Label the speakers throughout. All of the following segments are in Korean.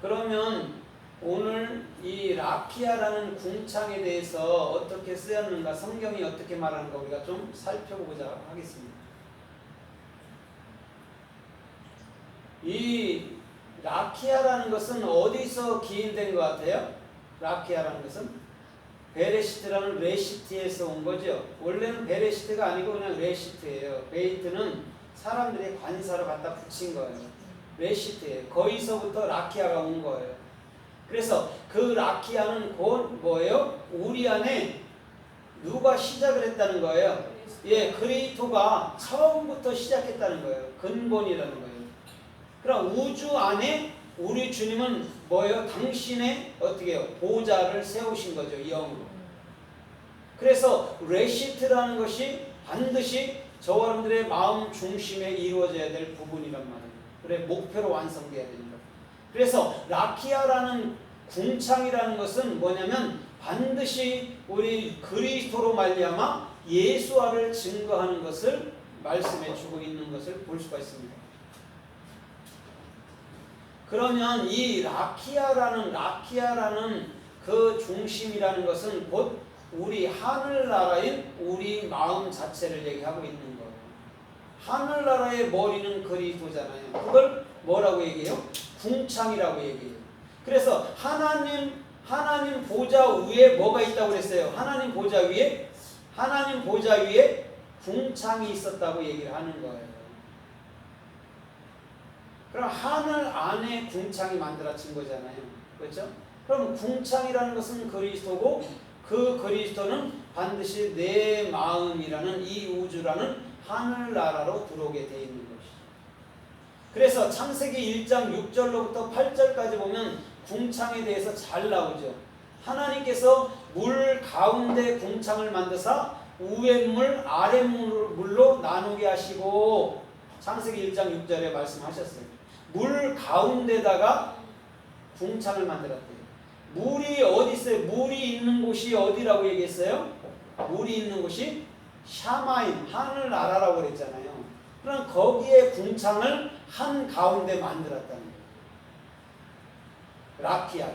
Speaker 1: 그러면 오늘 이 라키아라는 궁창에 대해서 어떻게 쓰였는가, 성경이 어떻게 말하는가 우리가 좀 살펴보자 하겠습니다. 이 라키아라는 것은 어디서 기인된 것 같아요? 라키아라는 것은 베레시트라는 레시트에서 온 거죠. 원래는 베레시트가 아니고 그냥 레시트예요. 베이트는 사람들이 관사로 갖다 붙인 거예요. 레시트예요. 거기서부터 라키아가 온 거예요. 그래서 그 라키아는 곧 뭐예요? 우리 안에 누가 시작을 했다는 거예요? 예, 그리스도가 처음부터 시작했다는 거예요. 근본이라는 거예요. 그럼 우주 안에 우리 주님은 뭐예요? 당신의 어떻게 해요? 보좌를 세우신 거죠. 영으로. 그래서 레시트라는 것이 반드시 저와 여러분들의 마음 중심에 이루어져야 될 부분이란 말이에요. 그래, 목표로 완성돼야 됩니다. 그래서 라키아라는 궁창이라는 것은 뭐냐면 반드시 우리 그리스도로 말미암아 예수화를 증거하는 것을 말씀해 주고 있는 것을 볼 수가 있습니다. 그러면 이 라키아라는 그 중심이라는 것은 곧 우리 하늘나라인 우리 마음 자체를 얘기하고 있는 거예요. 하늘나라의 머리는 그리스도잖아요. 그걸 뭐라고 얘기해요? 궁창이라고 얘기해요. 그래서 하나님 보좌 위에 뭐가 있다고 그랬어요? 하나님 보좌 위에 궁창이 있었다고 얘기를 하는 거예요. 그럼 하늘 안에 궁창이 만들어진 거잖아요. 그렇죠? 그럼 궁창이라는 것은 그리스도고 그 그리스도는 반드시 내 마음이라는 이 우주라는 하늘나라로 들어오게 되어 있는 것이죠. 그래서 창세기 1장 6절로부터 8절까지 보면 궁창에 대해서 잘 나오죠. 하나님께서 물 가운데 궁창을 만드사 위의 물 아래 물로 나누게 하시고 창세기 1장 6절에 말씀하셨어요. 물 가운데다가 궁창을 만들었대요. 물이 어디 있어요? 물이 있는 곳이 어디라고 얘기했어요? 물이 있는 곳이 샤마임, 하늘나라라고 그랬잖아요. 그럼 거기에 궁창을 한 가운데 만들었다는 거예요. 라키아.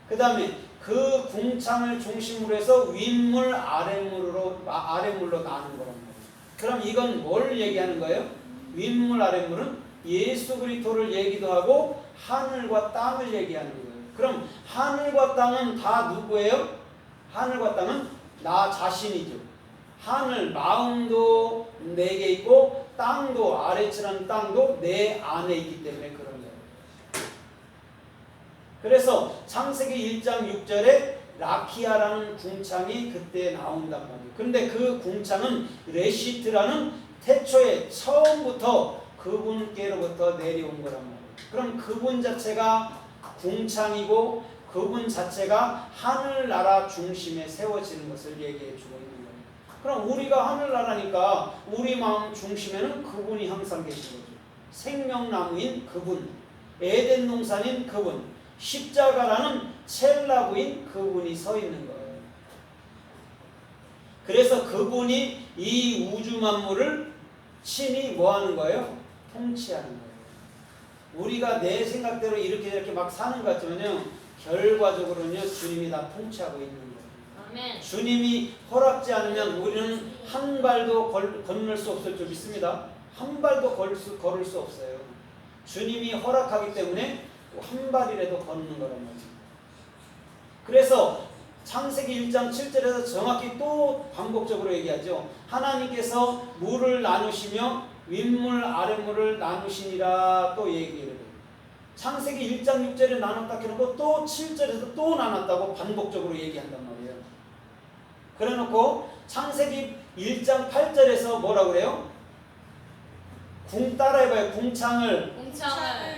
Speaker 1: 그 다음에 그 궁창을 중심으로 해서 윗물 아랫물로 나눈 거란 말이에요. 그럼 이건 뭘 얘기하는 거예요? 윗물 아랫물은 예수 그리스도를 얘기도 하고 하늘과 땅을 얘기하는 거예요. 그럼 하늘과 땅은 다 누구예요? 하늘과 땅은 나 자신이죠. 하늘 마음도 내게 있고 땅도 아래처럼 땅도 내 안에 있기 때문에 그런 거예요. 그래서 창세기 1장 6절에 라키아라는 궁창이 그때 나온단 말이에요. 그런데 그 궁창은 레시트라는 태초에 처음부터 그분께로부터 내려온 거란 말이에요. 그럼 그분 자체가 궁창이고 그분 자체가 하늘나라 중심에 세워지는 것을 얘기해 주고 있는 거예요. 그럼 우리가 하늘나라니까 우리 마음 중심에는 그분이 항상 계신 거죠. 생명나무인 그분, 에덴 동산인 그분, 십자가라는 첼라부인 그분이 서 있는 거예요. 그래서 그분이 이 우주 만물을 친히 뭐 하는 거예요? 통치하는 거예요. 우리가 내 생각대로 이렇게 막 사는 것 같지만요, 결과적으로는요, 주님이 다 통치하고 있는 거예요. 아멘. 주님이 허락지 않으면 우리는 한 발도 건널 수 없을 줄 믿습니다. 한 발도 걸을 수 없어요. 주님이 허락하기 때문에 한 발이라도 걷는 거란 말이에요. 그래서 창세기 1장 7절에서 정확히 또 반복적으로 얘기하죠. 하나님께서 물을 나누시며 윗물 아랫물을 나누시니라 또 얘기를 해요. 창세기 1장 6절에 나눴다 해놓고 또 7절에서 또 나눴다고 반복적으로 얘기한단 말이에요. 그래놓고 창세기 1장 8절에서 뭐라고 그래요? 따라해봐요. 궁창을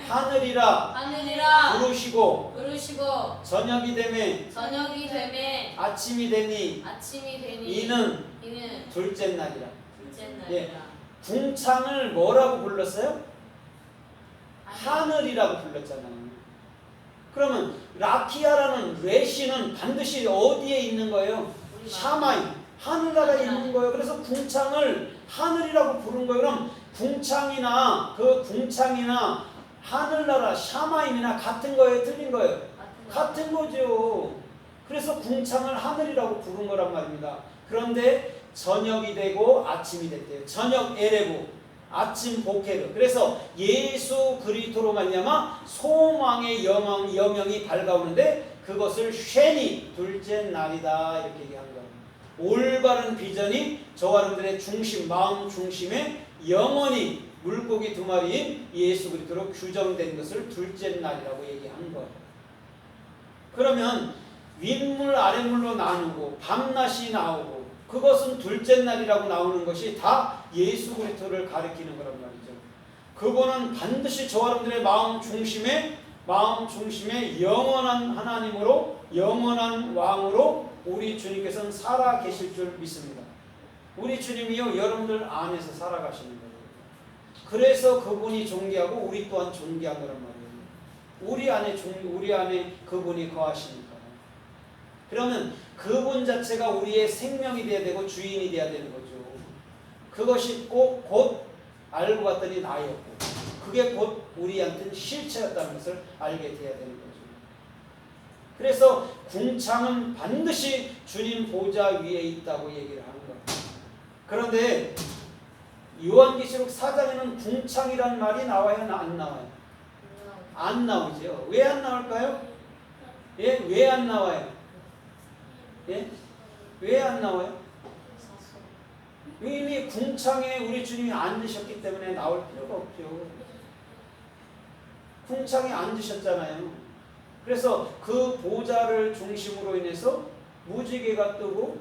Speaker 1: 하늘이라 부르시고 저녁이 되매 아침이 되니 이는 둘째 날이라. 예. 궁창을 뭐라고 불렀어요? 하늘이라고 불렀잖아요. 그러면 라키아라는 레시는 반드시 어디에 있는 거예요? 샤마임, 하늘나라에 있는 거예요. 그래서 궁창을 하늘이라고 부른 거예요. 그럼 궁창이나 하늘나라 샤마임이나 같은 거예요, 틀린 거예요? 같은 거죠. 그래서 궁창을 하늘이라고 부른 거란 말입니다. 그런데 저녁이 되고 아침이 됐대요. 저녁 에레브, 아침 보케르. 그래서 예수 그리스도로 말미암아 소망의 여명이 밝아오는데 그것을 쉐니 둘째 날이다 이렇게 얘기한 거예요. 올바른 비전이 저와 여러분들의 중심, 마음 중심에 영원히 물고기 2마리인 예수 그리스도로 규정된 것을 둘째 날이라고 얘기한 거예요. 그러면 윗물 아랫물로 나누고 밤낮이 나오고 그것은 둘째 날이라고 나오는 것이 다 예수 그리스도를 가리키는 거란 말이죠. 그분은 반드시 저와 여러분들의 마음 중심에 영원한 하나님으로 영원한 왕으로 우리 주님께서는 살아 계실 줄 믿습니다. 우리 주님이요 여러분들 안에서 살아가시는 거예요. 그래서 그분이 존귀하고 우리 또한 존귀한 거란 말이에요. 우리 안에 그분이 거하시니까. 그러면 그분 자체가 우리의 생명이 되어야 되고 주인이 되어야 되는 거죠. 그것이 곧 알고 봤더니 나였고 그게 곧 우리한테는 실체였다는 것을 알게 되어야 되는 거죠. 그래서 궁창은 반드시 주님 보좌 위에 있다고 얘기를 하는 거예요. 그런데 요한계시록 4장에는 궁창이란 말이 나와요? 안 나와요? 안 나오죠. 왜 안 나올까요? 예? 왜 안 나와요? 예? 왜 안 나와요? 이미 궁창에 우리 주님이 앉으셨기 때문에 나올 필요가 없죠. 궁창에 앉으셨잖아요. 그래서 그 보좌를 중심으로 인해서 무지개가 뜨고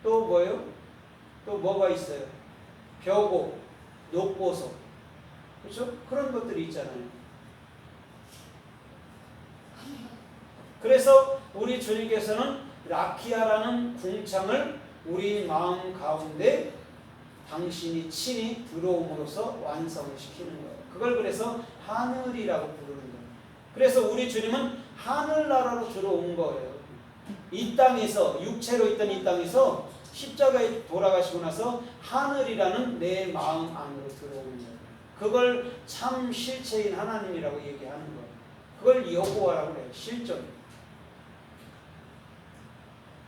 Speaker 1: 또 뭐예요? 또 뭐가 있어요? 벼고 녹보석, 그렇죠? 그런 것들이 있잖아요. 그래서 우리 주님께서는 라키아라는 궁창을 우리 마음 가운데 당신이 친히 들어옴으로써 완성을 시키는 거예요. 그걸 그래서 하늘이라고 부르는 거예요. 그래서 우리 주님은 하늘나라로 들어온 거예요. 이 땅에서 육체로 있던 이 땅에서 십자가에 돌아가시고 나서 하늘이라는 내 마음 안으로 들어오는 거예요. 그걸 참 실체인 하나님이라고 얘기하는 거예요. 그걸 여호와라고 해요. 실존.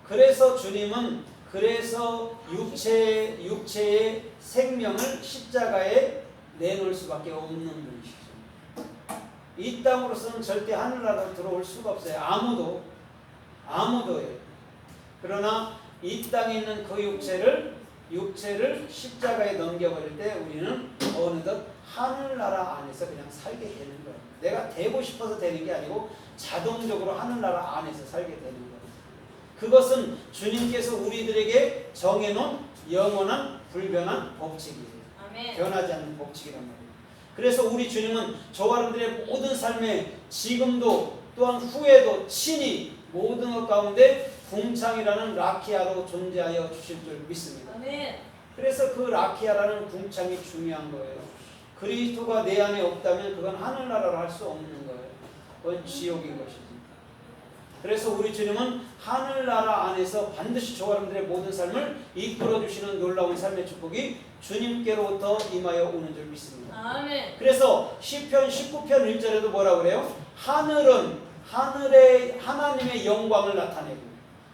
Speaker 1: 그래서 주님은 육체의 생명을 십자가에 내놓을 수밖에 없는 분이시죠. 이 땅으로서는 절대 하늘나라로 들어올 수가 없어요. 아무도예요. 그러나 이 땅에 있는 그 육체를 십자가에 넘겨버릴 때 우리는 어느덧 하늘나라 안에서 그냥 살게 되는 거예요. 내가 되고 싶어서 되는 게 아니고 자동적으로 하늘나라 안에서 살게 되는 거예요. 그것은 주님께서 우리들에게 정해놓은 영원한 불변한 법칙이에요. 아멘. 변하지 않는 법칙이란 말이에요. 그래서 우리 주님은 저와 여러분들의 모든 삶에 지금도 또한 후에도 친히 모든 것 가운데 궁창이라는 라키아로 존재하여 주실 줄 믿습니다. 아멘. 그래서 그 라키아라는 궁창이 중요한 거예요. 그리스도가 내 안에 없다면 그건 하늘나라로 할 수 없는 거예요. 그건 지옥인 것이지. 그래서 우리 주님은 하늘나라 안에서 반드시 저와 여러분들의 모든 삶을 이끌어주시는 놀라운 삶의 축복이 주님께로부터 임하여 오는 줄 믿습니다. 아멘. 그래서 시편 19편 1절에도 뭐라고 그래요? 하늘은 하나님의 영광을 나타내고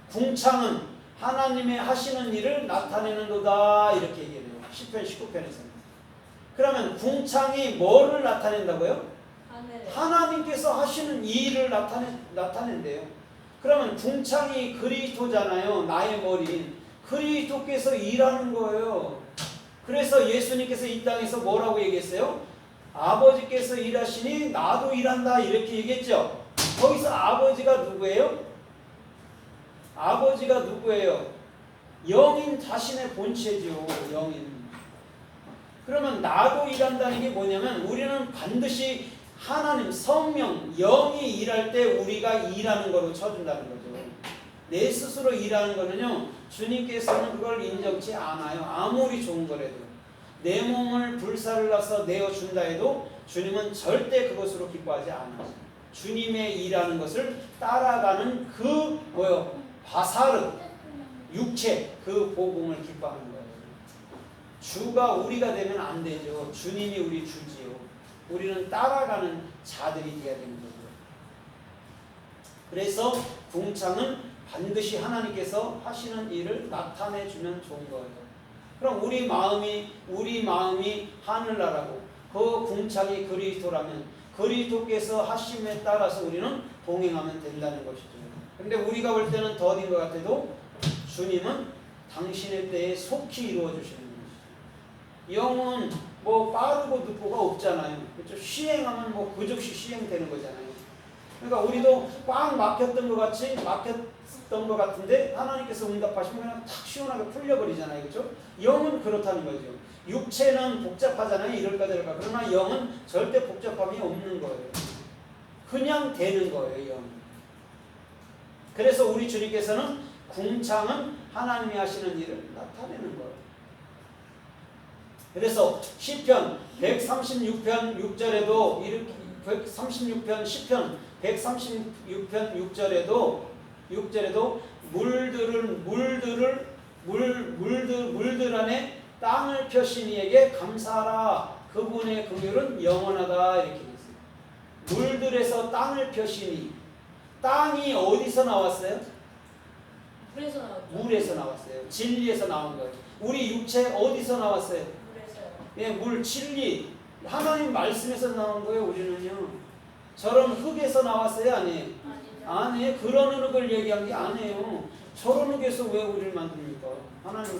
Speaker 1: 궁창은 하나님의 하시는 일을 나타내는도다 이렇게 얘기해요. 시편 19편에서는. 그러면 궁창이 뭐를 나타낸다고요? 하나님께서 하시는 일을 나타낸대요. 그러면 궁창이 그리스도잖아요. 나의 머리인 그리스도께서 일하는 거예요. 그래서 예수님께서 이 땅에서 뭐라고 얘기했어요? 아버지께서 일하시니 나도 일한다 이렇게 얘기했죠. 거기서 아버지가 누구예요? 아버지가 누구예요? 영인 자신의 본체죠. 영인. 그러면 나도 일한다는 게 뭐냐면 우리는 반드시 하나님, 성령, 영이 일할 때 우리가 일하는 거로 쳐준다는 거죠. 내 스스로 일하는 거는요, 주님께서는 그걸 인정치 않아요. 아무리 좋은 거라도. 내 몸을 불사를 놔서 내어준다 해도 주님은 절대 그것으로 기뻐하지 않아요. 주님의 일하는 것을 따라가는 바사르, 육체, 그 복음을 기뻐하는 거예요. 주가 우리가 되면 안 되죠. 주님이 우리 주지요. 우리는 따라가는 자들이 되어야 되는 거고요. 그래서 궁창은 반드시 하나님께서 하시는 일을 나타내 주면 좋은 거예요. 그럼 우리 마음이 하늘나라고 그 궁창이 그리스도라면 그리스도께서 하심에 따라서 우리는 동행하면 된다는 것이죠. 근데 우리가 볼 때는 더딘 것 같아도 주님은 당신의 때에 속히 이루어 주시는 것이죠. 영은 뭐 빠르고 늦고가 없잖아요. 그렇죠? 시행하면 뭐 그 즉시 시행되는 거잖아요. 그러니까 우리도 꽉 막혔던 것 같은데 하나님께서 응답하시면 그냥 탁 시원하게 풀려버리잖아요. 그렇죠? 영은 그렇다는 거죠. 육체는 복잡하잖아요. 이럴까 저럴까. 그러나 영은 절대 복잡함이 없는 거예요. 그냥 되는 거예요. 영은. 그래서 우리 주님께서는 궁창은 하나님이 하시는 일을 나타내는 거예요. 그래서 시편 136편 6절에도 136편 시편 136편 6절에도 물들 안에 땅을 펴신 이에게 감사하라. 그분의 긍휼은 영원하다. 이렇게 됐어요. 물들에서 땅을 펴시니 땅이 어디서 나왔어요?
Speaker 2: 물에서 나왔죠.
Speaker 1: 물에서 나왔어요. 진리에서 나온 거예요. 우리 육체 어디서 나왔어요?
Speaker 2: 물에서요.
Speaker 1: 예, 물, 진리. 하나님 말씀에서 나온 거예요. 우리는요. 저런 흙에서 나왔어요? 아니에요?
Speaker 2: 아니죠.
Speaker 1: 아니에요. 그런 흙을 얘기한 게 아니에요. 저런 흙에서 왜 우리를 만듭니까? 하나님